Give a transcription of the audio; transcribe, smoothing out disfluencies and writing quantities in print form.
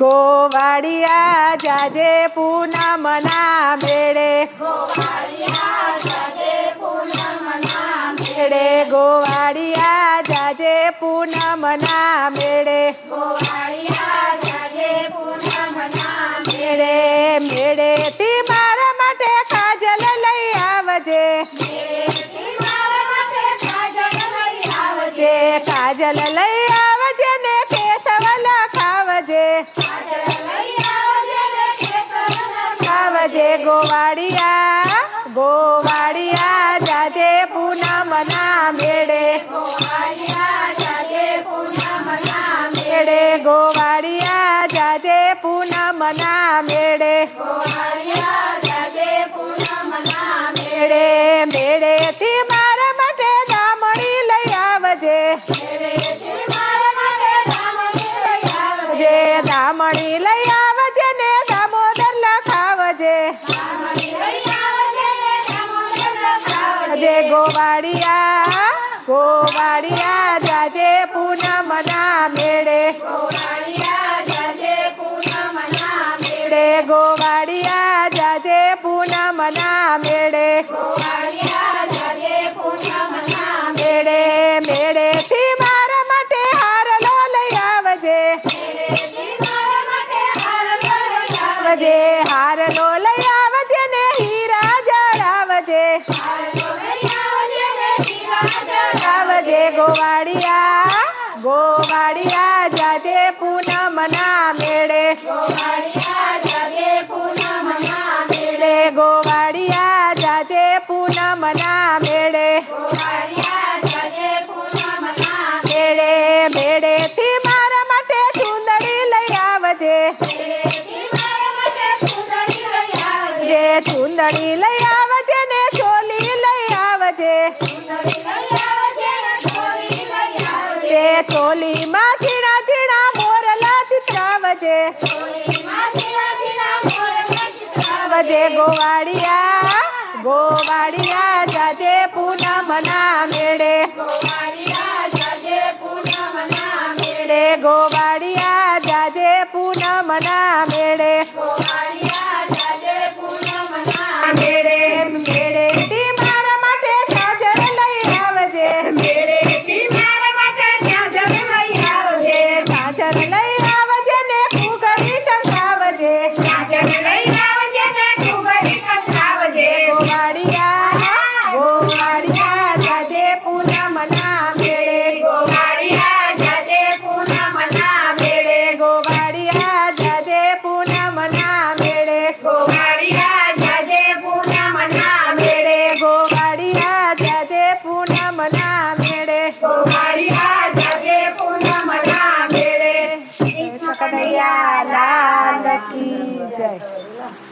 ગોવાળિયા જાજે પૂનમના મેળે, મેળે ગોવાળિયા જાજે પૂનમના મેળે, મેળે મેળે થી મારા માટે કાજલ લઈ આવજે, કાજલ લઈ આવજે ને કેસવ લખાવજે, આવજે ગોવાળિયા, ગોવાળિયા જાજે પૂનમના મેળે, મેળે ગોવાળિયા જાજે પૂનમના મેળે, મેળે મેળે થી મારા માટે દામણી લઈ આવજે, દામણી લઈ આવજે ને દામોદર લખાવજે, ગોવાળિયા, ગોવાળિયા જાજે પૂનમના મેળે, મેળે ગોવાળિયા જાજે પૂનમના મેળે, મેળે મેળે થી મારા માટે હારલો લઈ આવજે, હારલો લઈ આવજે ને હીરા જડાવજે, આવજે ગોવાળિયા, ગોવાળિયા જાજે પૂનમના મેળે, મેળે ગોવાળિયા જાજે પૂનમના મેળે, મેળે મેળે થી મારા માટે ચુંદડી લઈ આવજે, ચુંદડી લઈ આવજે ને ચોલી લઈ આવજે, ચોલીમાં ઝીણા ઝીણા મોરલા ચિતરાવજે, આવજે ગોવાળિયા, ગોવાળિયા જાજે પૂનમના મેળે, મેળે ગોવાળિયા જાજે પૂનમના મેળે, મેળે મેળે થી મારા માટે સાજર લઈ આવજે, સાજર લઈ આવજે ને ફુગરી ટંગાવજે, ગોવાળિયા, ગોવાળિયા જાજે પૂનમના મેળે, ગોવાળિયા જાજે પૂનમના મેળે, ગોવાળિયા જાજે પૂનમના મેળે, ગોવાળિયા જાજે પૂનમના મેળે, ગોવાળિયા જાજે પૂનમના મેળે, ગોવાળિયા જાજે પૂનમના મેળે. કનૈયા લાલ કી જય.